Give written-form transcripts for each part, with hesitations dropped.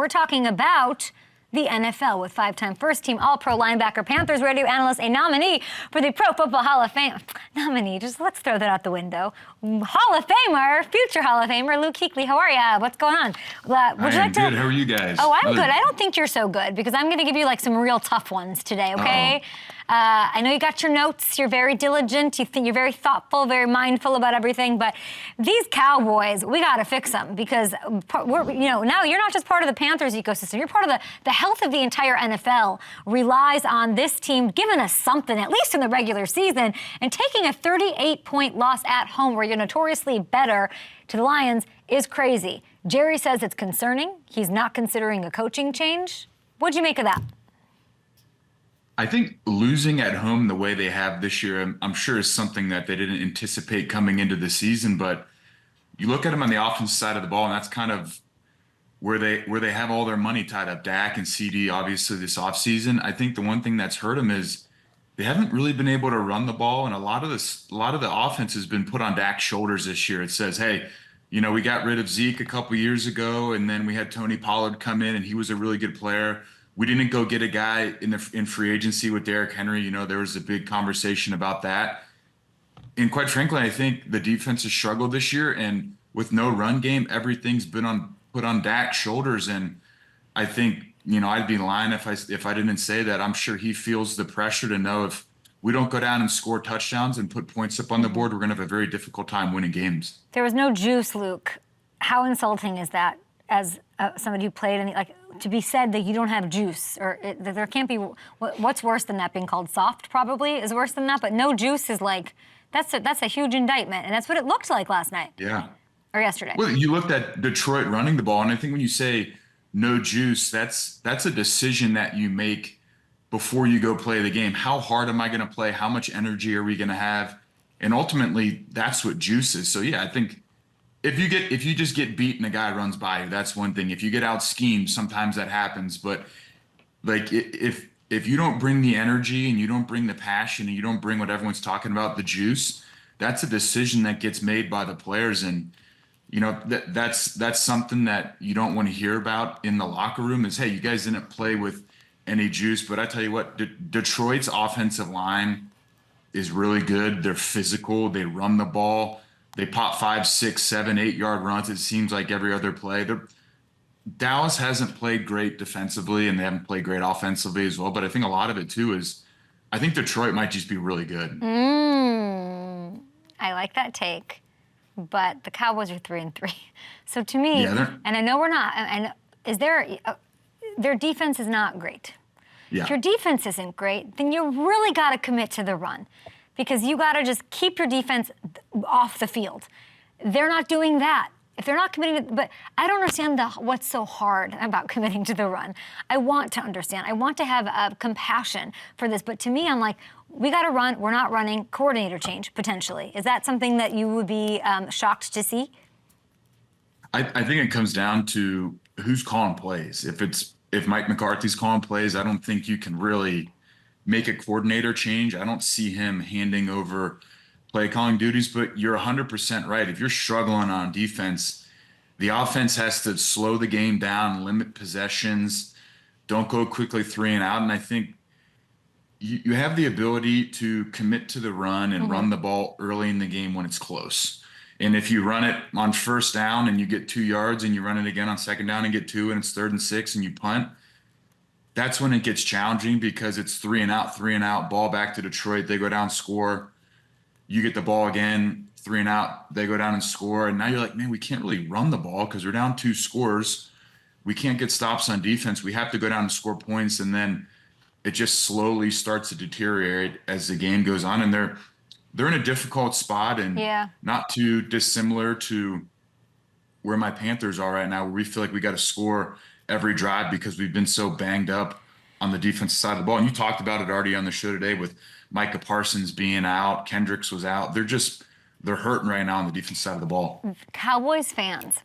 talking about the NFL with five-time first-team All-Pro linebacker, Panthers radio analyst, a nominee for the Pro Football Hall of Fame. Nominee, just let's throw that out the window. Hall of Famer, future Hall of Famer, Luke Kuechly. How are you? What's going on? Would you like to? Good. How are you guys? Oh, I'm good. I don't think you're so good because I'm going to give you like some real tough ones today, okay? I know you got your notes. You're very diligent. You're very thoughtful, very mindful about everything. But these Cowboys, we got to fix them because now you're not just part of the Panthers ecosystem. You're part of the health of the entire NFL relies on this team giving us something, at least in the regular season, and taking a 38-point loss at home where you're notoriously better to the Lions is crazy. Jerry says it's concerning. He's not considering a coaching change. What'd you make of that? I think losing at home the way they have this year, I'm sure is something that they didn't anticipate coming into the season. But you look at them on the offensive side of the ball, and that's kind of where they have all their money tied up. Dak and CD, obviously, this offseason. I think the one thing that's hurt them is they haven't really been able to run the ball, and a lot of the offense has been put on Dak's shoulders this year. It says, hey, we got rid of Zeke a couple years ago, and then we had Tony Pollard come in, and he was a really good player. We didn't go get a guy in free agency with Derrick Henry. There was a big conversation about that. And quite frankly, I think the defense has struggled this year. And with no run game, everything's been put on Dak's shoulders. And I think, I'd be lying if I didn't say that. I'm sure he feels the pressure to know if we don't go down and score touchdowns and put points up on the board, we're going to have a very difficult time winning games. There was no juice, Luke. How insulting is that as somebody who played to be said that you don't have juice, or there can't be. What's worse than that? Being called soft probably is worse than that. But no juice is that's a huge indictment, and that's what it looked like last night. Yeah. Or yesterday. Well, you looked at Detroit running the ball, and I think when you say no juice, that's a decision that you make before you go play the game. How hard am I going to play? How much energy are we going to have? And ultimately, that's what juice is. So yeah, I think. If you just get beat and a guy runs by you, that's one thing. If you get out schemed, sometimes that happens. But if you don't bring the energy and you don't bring the passion and you don't bring what everyone's talking about, the juice, that's a decision that gets made by the players. And that's something that you don't want to hear about in the locker room is, hey, you guys didn't play with any juice. But I tell you what, Detroit's offensive line is really good. They're physical. They run the ball. They pop 5, 6, 7, 8-yard runs. It seems like every other play. Dallas hasn't played great defensively, and they haven't played great offensively as well. But I think a lot of it, too, is I think Detroit might just be really good. I like that take. But the Cowboys are 3-3. So to me, and I know we're not, and their defense is not great. Yeah. If your defense isn't great, then you really got to commit to the run. Because you got to just keep your defense off the field. They're not doing that. If they're not committing, but I don't understand what's so hard about committing to the run. I want to understand. I want to have compassion for this. But to me, I'm like, we got to run. We're not running. Coordinator change, potentially. Is that something that you would be shocked to see? I think it comes down to who's calling plays. If Mike McCarthy's calling plays, I don't think you can really make a coordinator change. I don't see him handing over play calling duties, but you're 100% right. If you're struggling on defense, the offense has to slow the game down, limit possessions, don't go quickly 3 and out. And I think you have the ability to commit to the run and run the ball early in the game when it's close. And if you run it on first down and you get 2 yards and you run it again on second down and get 2 and it's 3rd and 6 and you punt, that's when it gets challenging because it's 3 and out, ball back to Detroit. They go down, score. You get the ball again, 3 and out. They go down and score. And now you're like, man, we can't really run the ball because we're down 2 scores. We can't get stops on defense. We have to go down and score points. And then it just slowly starts to deteriorate as the game goes on. And they're in a difficult spot and not too dissimilar to where my Panthers are right now, where we feel like we got to score every drive because we've been so banged up on the defensive side of the ball. And you talked about it already on the show today with Micah Parsons being out, Kendricks was out. They're hurting right now on the defensive side of the ball. Cowboys fans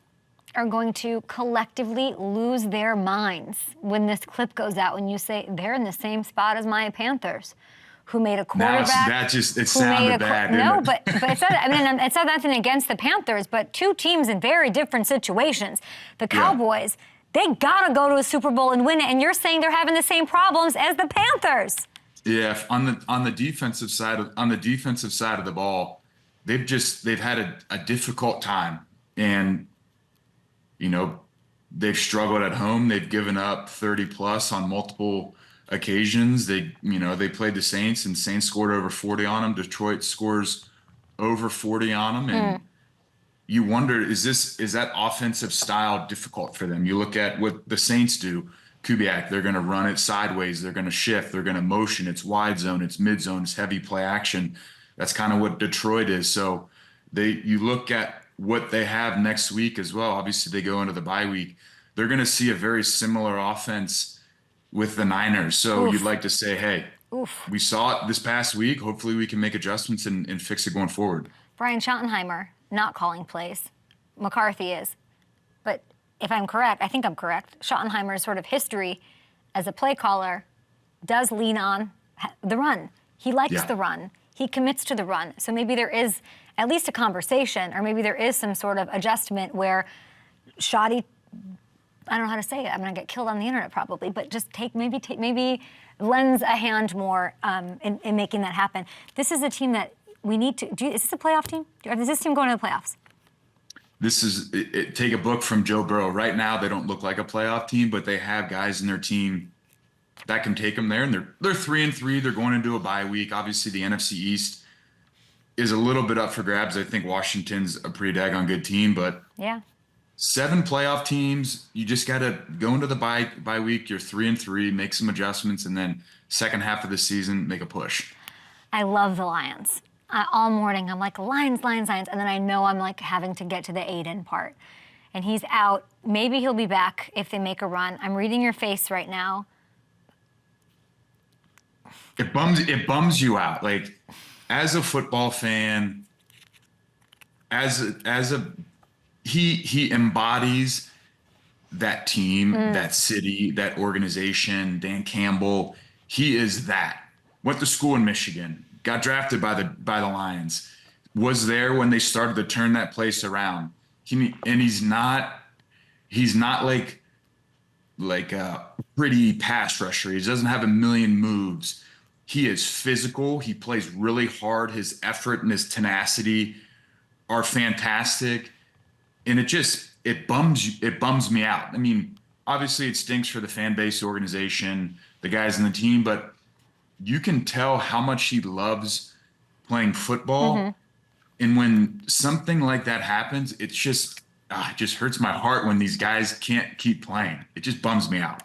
are going to collectively lose their minds when this clip goes out and you say they're in the same spot as my Panthers, who made a quarterback. It sounded bad. No, but it's not, it's not nothing against the Panthers, but 2 teams in very different situations. The Cowboys, They got to go to a Super Bowl and win it. And you're saying they're having the same problems as the Panthers. Yeah, on the defensive side of the ball, they've had a difficult time, and they've struggled at home. They've given up 30 plus on multiple occasions. They played the Saints, and Saints scored over 40 on them. Detroit scores over 40 on them, and you wonder, is that offensive style difficult for them? You look at what the Saints do. Kubiak, they're going to run it sideways. They're going to shift. They're going to motion. It's wide zone. It's mid zone. It's heavy play action. That's kind of what Detroit is. So you look at what they have next week as well. Obviously, they go into the bye week. They're going to see a very similar offense with the Niners. So you'd like to say, hey, we saw it this past week. Hopefully we can make adjustments and fix it going forward. Brian Schottenheimer not calling plays. McCarthy is. But if I'm correct, I think I'm correct, Schottenheimer's sort of history as a play caller does lean on the run. He likes the run. He commits to the run. So maybe there is at least a conversation, or maybe there is some sort of adjustment where Schotty, I don't know how to say it, I'm going to get killed on the internet probably, but just maybe lends a hand more in making that happen. This is a team that we need to is this a playoff team? Is this team going to the playoffs? Take a book from Joe Burrow. Right now, they don't look like a playoff team, but they have guys in their team that can take them there. And they're 3-3. They're going into a bye week. Obviously, the NFC East is a little bit up for grabs. I think Washington's a pretty daggone good team, but 7 playoff teams. You just got to go into the bye week. You're 3-3, make some adjustments, and then second half of the season, make a push. I love the Lions. All morning, I'm like, Lions. And then I know I'm like having to get to the Jayden part. And he's out. Maybe he'll be back if they make a run. I'm reading your face right now. It bums you out. Like, as a football fan, he embodies that team, that city, that organization, Dan Campbell. He is that. Went to school in Michigan. Got drafted by the Lions, was there when they started to turn that place around. He's not like a pretty pass rusher. He doesn't have a million moves. He is physical. He plays really hard. His effort and his tenacity are fantastic. And it bums me out. I mean, obviously it stinks for the fan base, organization, the guys in the team, but you can tell how much he loves playing football. And when something like that happens, it just hurts my heart when these guys can't keep playing. It just bums me out.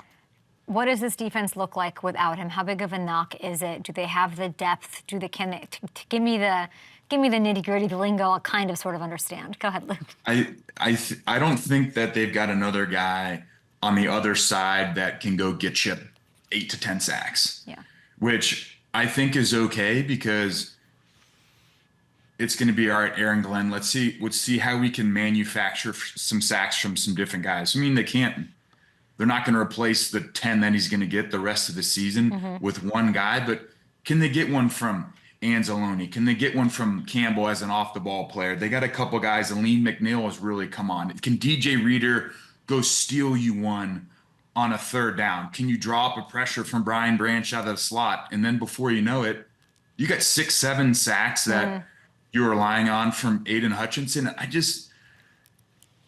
What does this defense look like without him? How big of a knock is it? Do they have the depth? Give me the nitty gritty, the lingo I'll kind of sort of understand. Go ahead, Luke. I don't think that they've got another guy on the other side that can go get you 8 to 10 sacks. Yeah. Which I think is okay, because it's going to be, all right, Aaron Glenn, let's see how we can manufacture some sacks from some different guys. I mean, they're not going to replace the 10 that he's going to get the rest of the season with one guy, but can they get one from Anzalone? Can they get one from Campbell as an off the ball player? They got a couple guys. Aleen McNeil has really come on. Can DJ Reader go steal you one on a third down? Can you draw up a pressure from Brian Branch out of the slot? And then before you know it, you got 6-7 sacks that you're relying on from Aiden Hutchinson.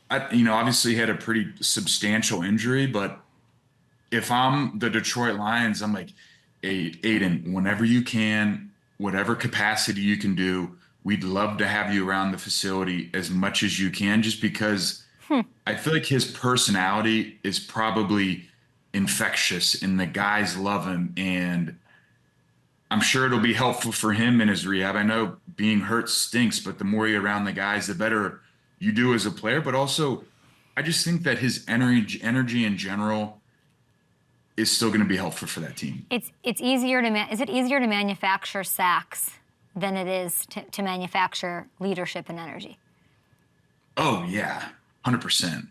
Obviously he had a pretty substantial injury, but if I'm the Detroit Lions, I'm like, hey, Aiden, whenever you can, whatever capacity you can do, we'd love to have you around the facility as much as you can, just because I feel like his personality is probably infectious and the guys love him, and I'm sure it'll be helpful for him in his rehab. I know being hurt stinks, but the more you're around the guys, the better you do as a player. But also, I just think that his energy in general is still going to be helpful for that team. Is it easier to manufacture sacks than it is to manufacture leadership and energy? Oh yeah, 100%.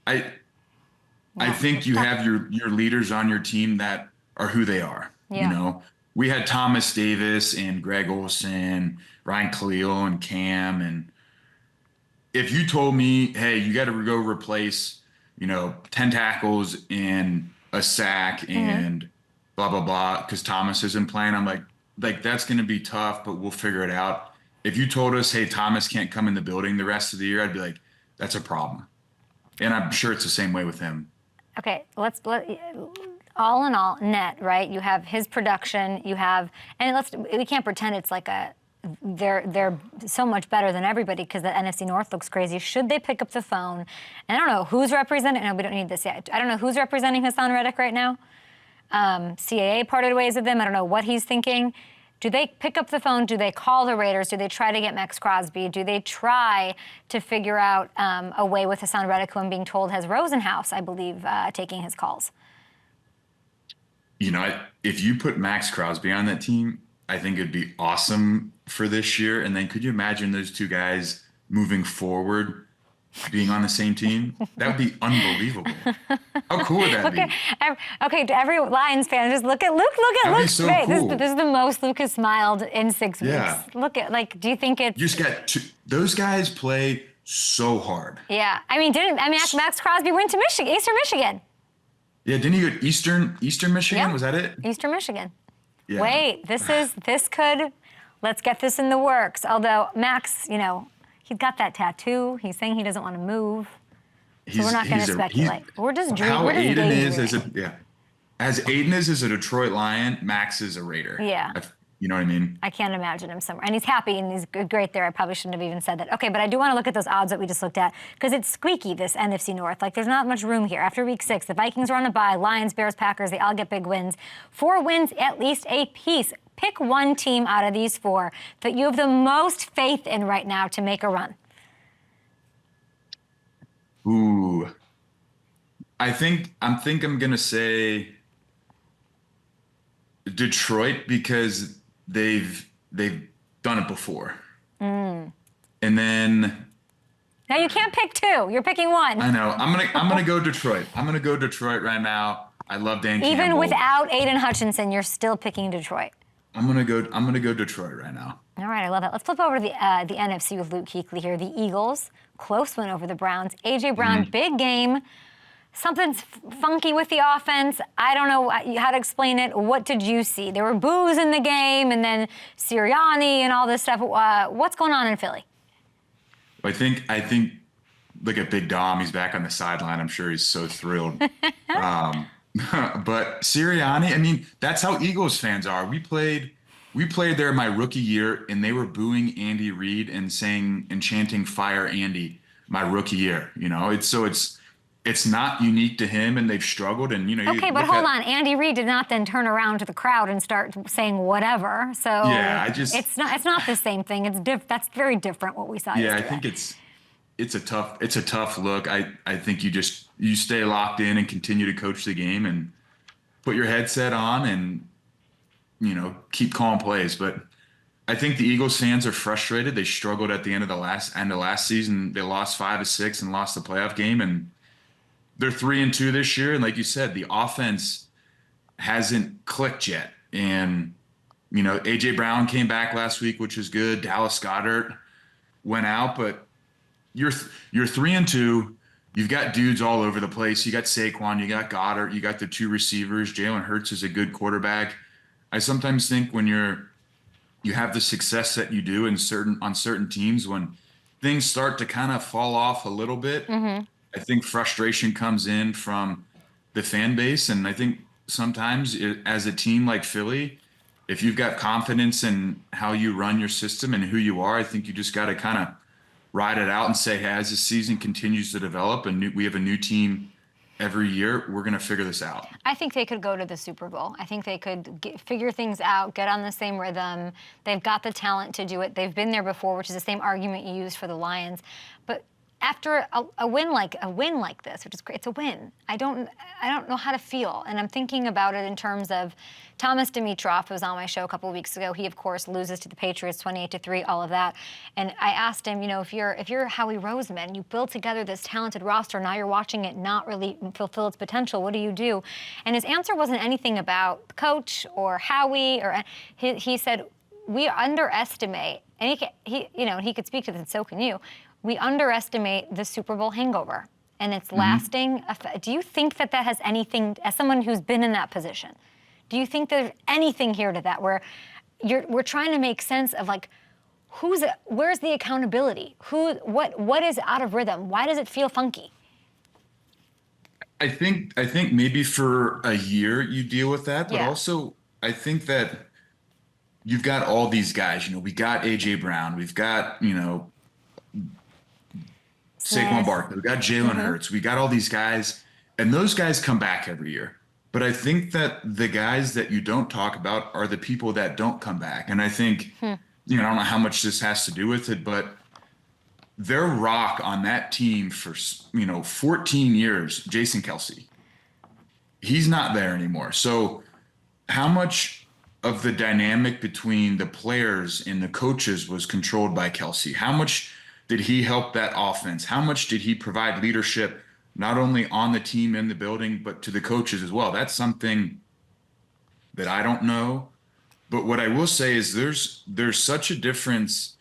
I think you have your leaders on your team that are who they are. Yeah. We had Thomas Davis and Greg Olsen, Ryan Khalil and Cam. And if you told me, hey, you got to go replace 10 tackles and a sack and blah, blah, blah, because Thomas isn't playing. I'm like that's going to be tough, but we'll figure it out. If you told us, hey, Thomas can't come in the building the rest of the year, I'd be like, that's a problem. And I'm sure it's the same way with him. Okay, all in all, net, right? You have his production, we can't pretend it's like they're so much better than everybody because the NFC North looks crazy. Should they pick up the phone? And I don't know who's representing. No, we don't need this yet. I don't know who's representing Hassan Reddick right now. CAA parted ways with him. I don't know what he's thinking. Do they pick up the phone? Do they call the Raiders? Do they try to get Max Crosby? Do they try to figure out a way with Hassan Reddick, who I'm being told has Rosenhaus, I believe, taking his calls? If you put Max Crosby on that team, I think it'd be awesome for this year. And then could you imagine those two guys moving forward, being on the same team? That would be unbelievable. How cool would that be? Okay, to every Lions fan, just look at Luke's so face. cool. This is the most Luke has smiled in 6 weeks. Yeah. Look at, do you think it's... You just got those guys play so hard. Yeah. Max Crosby went to Eastern Michigan. Yeah, didn't he go to Eastern Michigan? Yep. Was that it? Eastern Michigan. Yeah. Wait, let's get this in the works. Although Max, he's got that tattoo. He's saying he doesn't want to move. So we're not going to speculate. We're just dreaming. How Aiden is as Aiden is as a Detroit Lion, Max is a Raider. Yeah. You know what I mean? I can't imagine him somewhere. And he's happy and he's great there. I probably shouldn't have even said that. Okay, but I do want to look at those odds that we just looked at because it's squeaky, this NFC North. Like, there's not much room here. After week 6, the Vikings are on a bye. Lions, Bears, Packers, they all get big wins. 4 wins at least a piece. Pick one team out of these 4 that you have the most faith in right now to make a run. Ooh. I'm going to say Detroit because they've done it before. And then now you can't pick 2. You're picking 1. I know. I'm gonna go Detroit. I'm gonna go Detroit right now. I love Dan Campbell. Even without Aiden Hutchinson, you're still picking Detroit. I'm gonna go Detroit right now. All right, I love it. Let's flip over to the NFC with Luke Kuechly here. The Eagles, close win over the Browns. A.J. Brown, big game. Something's funky with the offense. I don't know how to explain it. What did you see? There were boos in the game, and then Sirianni and all this stuff. What's going on in Philly? I think look at Big Dom. He's back on the sideline. I'm sure he's so thrilled. But Sirianni, that's how Eagles fans are. We played there my rookie year, and they were booing Andy Reid and chanting "Fire Andy" my rookie year. It's not unique to him, and they've struggled. And okay, but hold on. Andy Reid did not then turn around to the crowd and start saying whatever. So yeah, it's not the same thing. That's very different what we saw. Yeah, yesterday. I think it's a tough look. I think you stay locked in and continue to coach the game and put your headset on and keep calling plays. But I think the Eagles fans are frustrated. They struggled at the end of last season. They lost 5 of 6 and lost the playoff game, and they're 3-2 this year. And like you said, the offense hasn't clicked yet. And A.J. Brown came back last week, which is good. Dallas Goedert went out, but you're 3-2. You've got dudes all over the place. You got Saquon, you got Goddard, you got the 2 receivers. Jalen Hurts is a good quarterback. I sometimes think when you have the success that you do on certain teams, when things start to kind of fall off a little bit, I think frustration comes in from the fan base. And I think sometimes as a team like Philly, if you've got confidence in how you run your system and who you are, I think you just got to kind of ride it out and say, hey, as the season continues to develop and we have a new team every year, we're going to figure this out. I think they could go to the Super Bowl. I think they could figure things out, get on the same rhythm. They've got the talent to do it. They've been there before, which is the same argument you used for the Lions. But after a win like this, which is great, it's a win. I don't know how to feel, and I'm thinking about it in terms of Thomas Dimitroff, who was on my show a couple of weeks ago. He, of course, loses to the Patriots 28-3, all of that. And I asked him, if you're Howie Roseman, you build together this talented roster, now you're watching it not really fulfill its potential. What do you do? And his answer wasn't anything about the coach or Howie, or he said, we underestimate, and he could speak to this, and so can you. We underestimate the Super Bowl hangover. and it's lasting, do you think that has anything, as someone who's been in that position, do you think there's anything here to that where we're trying to make sense of like, where's the accountability? What is out of rhythm? Why does it feel funky? I think maybe for a year you deal with that, but Yeah. also I think that you've got all these guys. We got AJ Brown, we've got Saquon Barkley, we got Jalen Hurts, we got all these guys, and those guys come back every year. But I think that the guys that you don't talk about are the people that don't come back, and I think I don't know how much this has to do with it, but their rock on that team for 14 years, Jason Kelce, he's not there anymore. So how much of the dynamic between the players and the coaches was controlled by Kelce? How much did he help that offense? How much did he provide leadership, not only on the team in the building, but to the coaches as well? That's something that I don't know. But what I will say is there's such a difference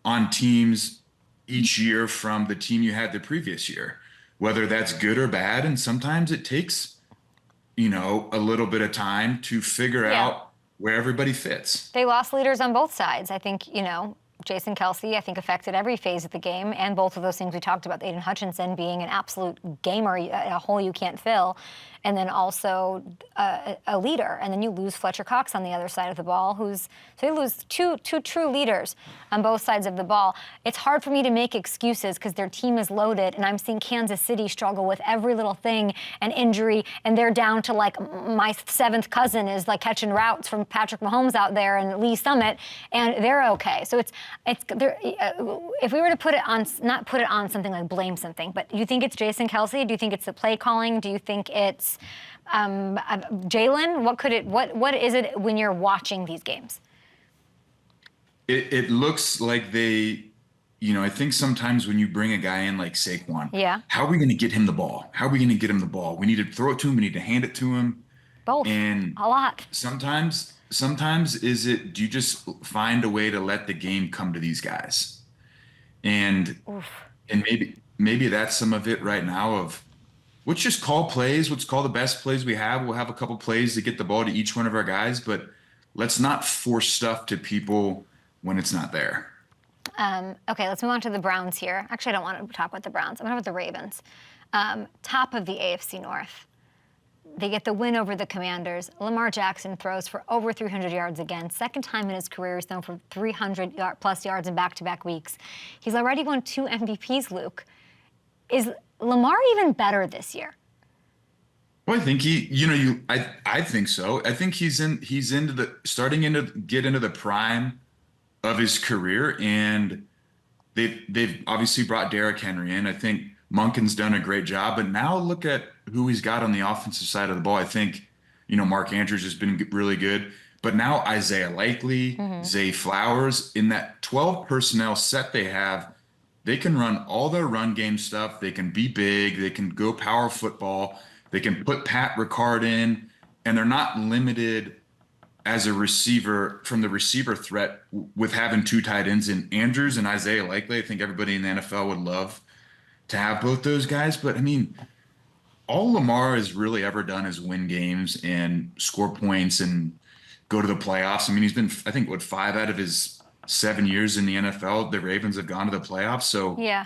on teams each year from the team you had the previous year, whether that's good or bad. And sometimes it takes, a little bit of time to figure out where everybody fits. They lost leaders on both sides. I think, Jason Kelce, I think, affected every phase of the game, and both of those things we talked about, Aiden Hutchinson being an absolute gamer, a hole you can't fill, and then also a leader. And then you lose Fletcher Cox on the other side of the ball, so you lose two true leaders on both sides of the ball. It's hard for me to make excuses because their team is loaded, and I'm seeing Kansas City struggle with every little thing and injury, and they're down to like my seventh cousin is like catching routes from Patrick Mahomes out there and Lee Summit, and they're okay. So if we were to put it on, not put it on something like blame something, but do you think it's Jason Kelce? Do you think it's the play calling? Do you think it's Jaylen? What is it when you're watching these games? It looks like I think sometimes when you bring a guy in like Saquon, how are we going to get him the ball? How are we going to get him the ball? We need to throw it to him. We need to hand it to him. Both. And a lot. Sometimes do you just find a way to let the game come to these guys? And maybe that's some of it right now of let's just call plays. Let's call the best plays we have. We'll have a couple plays to get the ball to each one of our guys, but let's not force stuff to people when it's not there. Okay, let's move on to the Browns here. Actually, I don't want to talk about the Browns. I'm going to talk about the Ravens. Top of the AFC North. They get the win over the Commanders. Lamar Jackson throws for over 300 yards again. Second time in his career he's thrown for 300-plus yards in back-to-back weeks. He's already won 2 MVPs, Luke. Is Lamar even better this year? Well, I think I think so. I think he's starting to get into the prime of his career, and they've obviously brought Derrick Henry in. I think Monken's done a great job, but now look at who he's got on the offensive side of the ball. I think, Mark Andrews has been really good, but now Isaiah Likely, Zay Flowers, in that 12 personnel set they have, they can run all their run game stuff. They can be big. They can go power football. They can put Pat Ricard in, and they're not limited as a receiver from the receiver threat with having 2 tight ends in Andrews and Isaiah Likely. I think everybody in the NFL would love to have both those guys. But, all Lamar has really ever done is win games and score points and go to the playoffs. He's been, I think, 5 out of his 7 years in the NFL, the Ravens have gone to the playoffs. So yeah,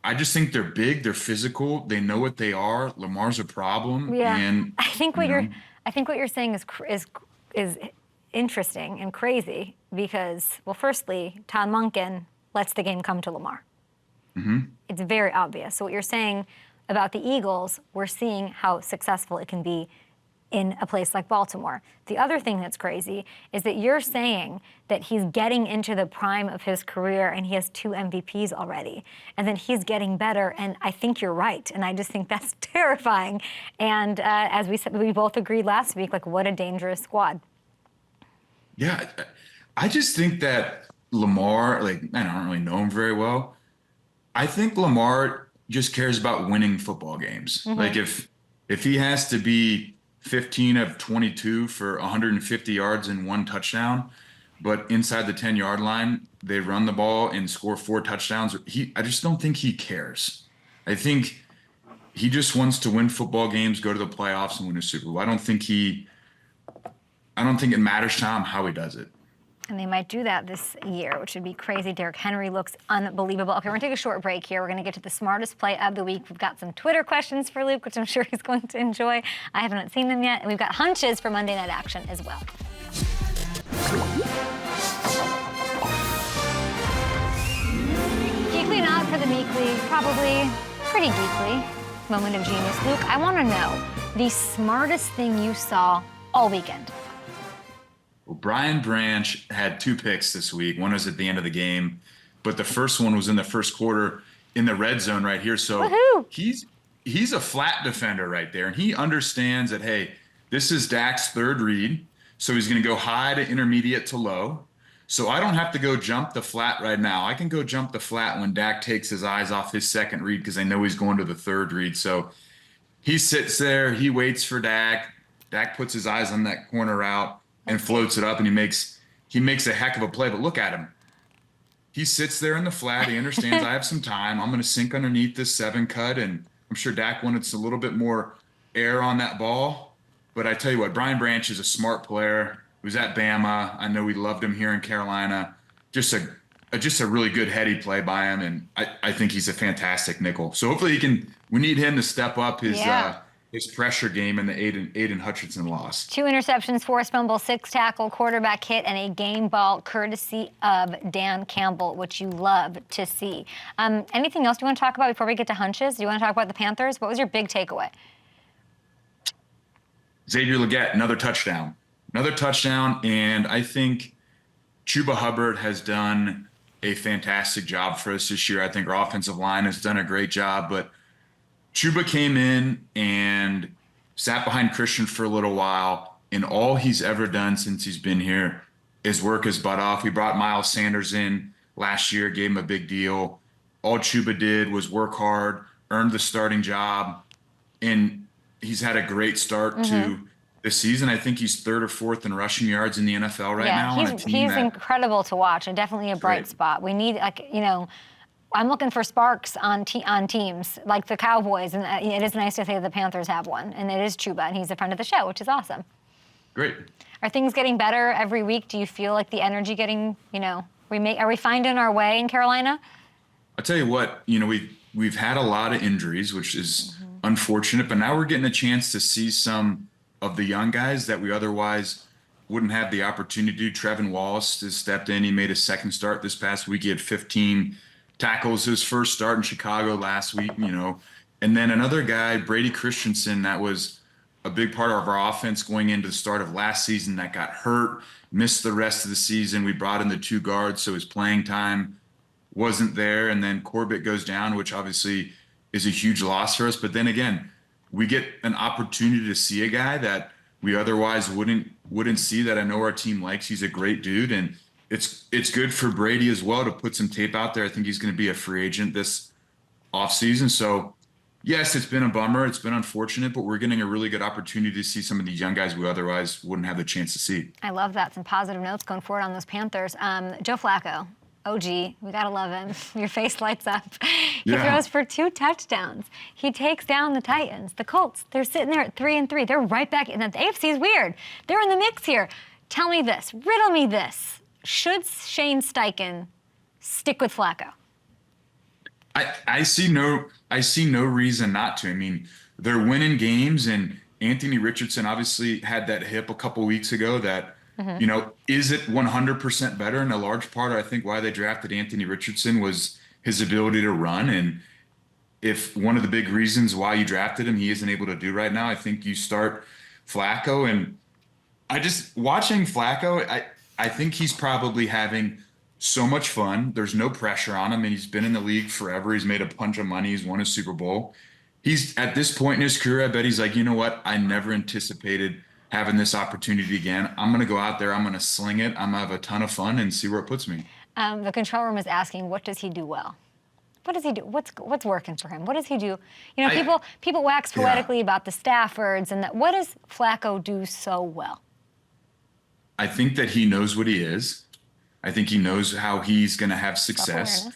I just think they're big, they're physical, they know what they are. Lamar's a problem. Yeah, and I think what you're saying is interesting and crazy because, well, firstly, Todd Monken lets the game come to Lamar. It's very obvious. So what you're saying about the Eagles, we're seeing how successful it can be in a place like Baltimore. The other thing that's crazy is that you're saying that he's getting into the prime of his career and he has 2 MVPs already, and then he's getting better, and I think you're right, and I just think that's terrifying. And as we said, we both agreed last week, like, what a dangerous squad. Yeah, I just think that Lamar, I don't really know him very well. I think Lamar just cares about winning football games. Like if he has to be 15 of 22 for 150 yards and 1 touchdown, but inside the 10-yard line, they run the ball and score 4 touchdowns. I just don't think he cares. I think he just wants to win football games, go to the playoffs, and win a Super Bowl. I don't think it matters to him how he does it. And they might do that this year, which would be crazy. Derrick Henry looks unbelievable. Okay, we're going to take a short break here. We're going to get to the smartest play of the week. We've got some Twitter questions for Luke, which I'm sure he's going to enjoy. I haven't seen them yet. And we've got hunches for Monday Night Action as well. Geekly not for the meekly, probably pretty geekly. Moment of genius. Luke, I want to know the smartest thing you saw all weekend. Well, Brian Branch had 2 picks this week. One was at the end of the game, but the first one was in the first quarter in the red zone right here. So Woohoo! he's a flat defender right there, and he understands that, hey, this is Dak's third read, so he's going to go high to intermediate to low. So I don't have to go jump the flat right now. I can go jump the flat when Dak takes his eyes off his second read because I know he's going to the third read. So he sits there, he waits for Dak. Dak puts his eyes on that corner route and floats it up, and he makes a heck of a play. But look at him. He sits there in the flat. He understands I have some time. I'm going to sink underneath this 7 cut, and I'm sure Dak wanted a little bit more air on that ball. But I tell you what, Brian Branch is a smart player. He was at Bama. I know we loved him here in Carolina. Just a really good heady play by him, and I think he's a fantastic nickel. So hopefully we need him to step up his pressure game in the Aiden Hutchinson loss. 2 interceptions, 4 fumble, 6 tackle, quarterback hit, and a game ball courtesy of Dan Campbell, which you love to see. Anything else you want to talk about before we get to hunches? Do you want to talk about the Panthers? What was your big takeaway? Xavier Legette, another touchdown, and I think Chuba Hubbard has done a fantastic job for us this year. I think our offensive line has done a great job, but Chuba came in and sat behind Christian for a little while, and all he's ever done since he's been here is work his butt off. We brought Miles Sanders in last year, gave him a big deal. All Chuba did was work hard, earned the starting job, and he's had a great start to the season. I think he's 3rd or 4th in rushing yards in the NFL right now. He's incredible to watch, and definitely a bright spot. We need, I'm looking for sparks on teams like the Cowboys, and it is nice to say the Panthers have one, and it is Chuba, and he's a friend of the show, which is awesome. Great. Are things getting better every week? Do you feel like the energy getting, are we finding our way in Carolina? I'll tell you what, we've had a lot of injuries, which is unfortunate, but now we're getting a chance to see some of the young guys that we otherwise wouldn't have the opportunity to do. Trevin Wallace has stepped in. He made his second start this past week. He had 15 tackles his first start in Chicago last week, and then another guy, Brady Christensen, that was a big part of our offense going into the start of last season, that got hurt, missed the rest of the season. We brought in the 2 guards, so his playing time wasn't there. And then Corbett goes down, which obviously is a huge loss for us. But then again, we get an opportunity to see a guy that we otherwise wouldn't see, that I know our team likes. He's a great dude, and it's good for Brady as well to put some tape out there. I think he's going to be a free agent this offseason. So, yes, it's been a bummer. It's been unfortunate, but we're getting a really good opportunity to see some of these young guys we otherwise wouldn't have the chance to see. I love that. Some positive notes going forward on those Panthers. Joe Flacco, OG, we got to love him. Your face lights up. He throws for 2 touchdowns. He takes down the Titans. The Colts, they're sitting there at 3-3. They're right back. And the AFC is weird. They're in the mix here. Tell me this. Riddle me this. Should Shane Steichen stick with Flacco? I see no reason not to. I mean, they're winning games, and Anthony Richardson obviously had that hip a couple weeks ago that, is it 100% better? And a large part of, I think, why they drafted Anthony Richardson was his ability to run. And if one of the big reasons why you drafted him, he isn't able to do right now, I think you start Flacco. And watching Flacco, I think he's probably having so much fun. There's no pressure on him, and he's been in the league forever. He's made a bunch of money. He's won a Super Bowl. He's at this point in his career, I bet he's like, you know what? I never anticipated having this opportunity again. I'm going to go out there. I'm going to sling it. I'm going to have a ton of fun and see where it puts me. The control room is asking, what does he do well? What does he do? What's working for him? What does he do? People wax poetically about the Staffords and that. What does Flacco do so well? I think that he knows what he is. I think he knows how he's going to have success.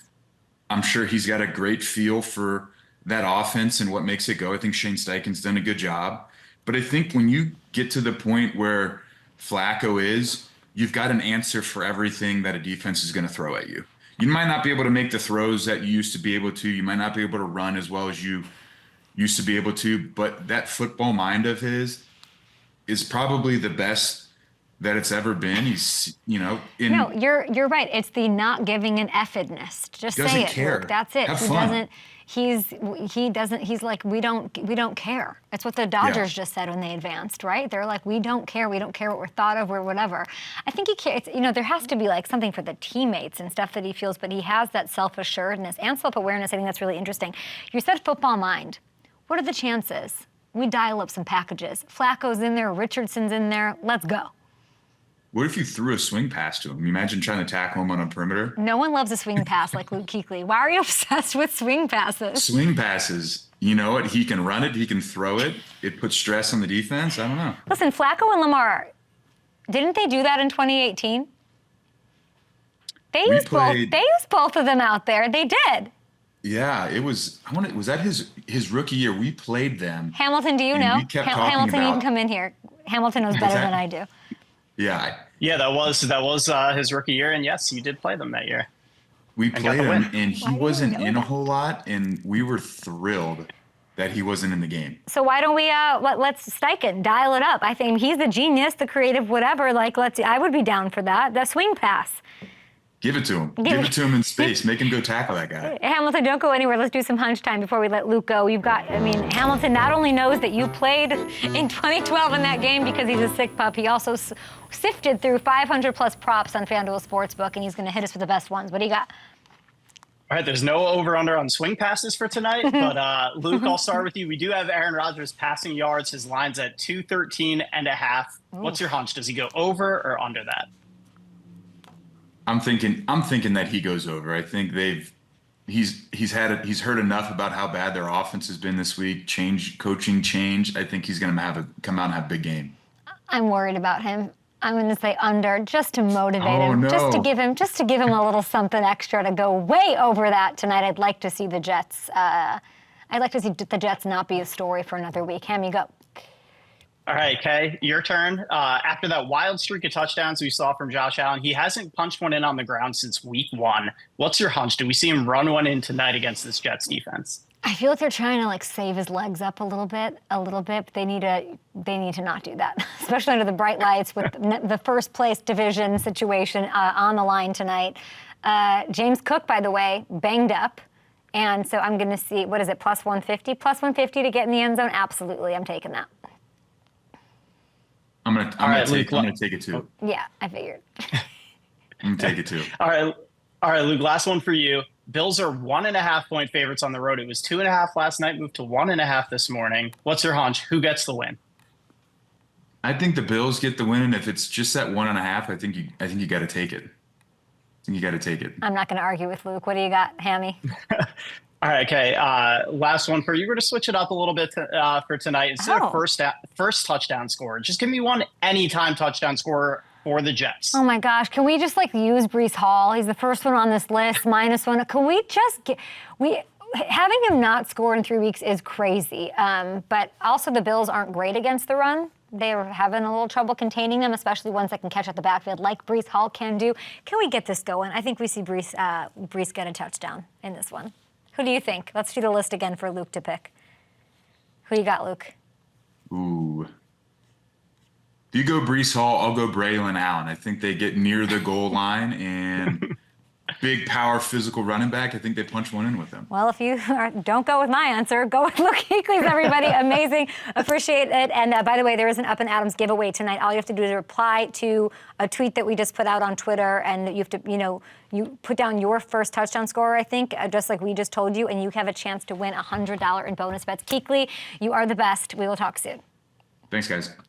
I'm sure he's got a great feel for that offense and what makes it go. I think Shane Steichen's done a good job. But I think when you get to the point where Flacco is, you've got an answer for everything that a defense is going to throw at you. You might not be able to make the throws that you used to be able to. You might not be able to run as well as you used to be able to. But that football mind of his is probably the best that it's ever been. He's, No, you're right. It's the not giving an effedness. Just say it. Care. Luke. That's it. Have he fun. doesn't. He doesn't. He's like, we don't care. It's what the Dodgers just said when they advanced, right? They're like, we don't care. We don't care what we're thought of or whatever. I think he cares. There has to be like something for the teammates and stuff that he feels, but he has that self-assuredness and self-awareness. I think that's really interesting. You said football mind. What are the chances? We dial up some packages. Flacco's in there. Richardson's in there. Let's go. What if you threw a swing pass to him? You imagine trying to tackle him on a perimeter? No one loves a swing pass like Luke Kuechly. Why are you obsessed with swing passes? Swing passes. You know what? He can run it. He can throw it. It puts stress on the defense. I don't know. Listen, Flacco and Lamar, didn't they do that in 2018? They used both of them out there. They did. Yeah, it was. Was that his rookie year? We played them. Hamilton, do you know? We kept talking Hamilton, you about, can come in here. Hamilton knows better than I do. Yeah. Yeah, that was his rookie year, and yes, you did play them that year. We played him, and he Why wasn't didn't we in know a whole lot, and we were thrilled that he wasn't in the game. So why don't we let's Steichen, dial it up. I think he's the genius, the creative, whatever. Like I would be down for that. The swing pass. Give it to him. Give it to him in space. Make him go tackle that guy. Hamilton, don't go anywhere. Let's do some hunch time before we let Luke go. Hamilton not only knows that you played in 2012 in that game because he's a sick pup, he also sifted through 500 plus props on FanDuel Sportsbook, and he's going to hit us with the best ones. What do you got? All right, there's no over-under on swing passes for tonight, but Luke, I'll start with you. We do have Aaron Rodgers passing yards. His line's at 213.5. What's your hunch? Does he go over or under that? I'm thinking that he goes over. I think he's heard enough about how bad their offense has been this week. Coaching change. I think he's going to come out and have a big game. I'm worried about him. I'm going to say under, just to motivate him, no. just to give him a little something extra to go way over that tonight. I'd like to see the Jets. I'd like to see the Jets not be a story for another week. Ham, you go. All right, Kay, your turn. After that wild streak of touchdowns we saw from Josh Allen, he hasn't punched one in on the ground since week 1. What's your hunch? Do we see him run one in tonight against this Jets defense? I feel like they're trying to save his legs up a little bit. But they need to not do that, especially under the bright lights with the first place division situation on the line tonight. James Cook, by the way, banged up. And so I'm going to see, what is it, plus 150? Plus 150 to get in the end zone? Absolutely, I'm taking that. I'm gonna take it too. Yeah, I figured. I'm gonna take it too. All right, Luke. Last one for you. Bills are 1.5-point favorites on the road. It was 2.5 last night, moved to 1.5 this morning. What's your hunch? Who gets the win? I think the Bills get the win, and if it's just that 1.5, I think you got to take it. I'm not going to argue with Luke. What do you got, Hammy? All right, okay. Last one for you. We're going to switch it up a little bit for tonight. Instead of first touchdown scorer, just give me one anytime touchdown scorer for the Jets. Oh my gosh, can we just use Breece Hall? He's the first one on this list, -1. Can we just having him not score in 3 weeks is crazy. But also the Bills aren't great against the run. They're having a little trouble containing them, especially ones that can catch at the backfield like Breece Hall can do. Can we get this going? I think we see Breece get a touchdown in this one. Who do you think? Let's do the list again for Luke to pick. Who you got, Luke? Ooh. If you go Breece Hall, I'll go Braylon Allen. I think they get near the goal line and big power physical running back. I think they punch one in with them. Well, if you don't go with my answer, go with Luke Kuechly's, everybody. Amazing. Appreciate it. And by the way, there is an Up and Adams giveaway tonight. All you have to do is reply to a tweet that we just put out on Twitter, and you have to, you put down your first touchdown scorer, I think, just like we just told you, and you have a chance to win $100 in bonus bets. Kuechly, you are the best. We will talk soon. Thanks, guys.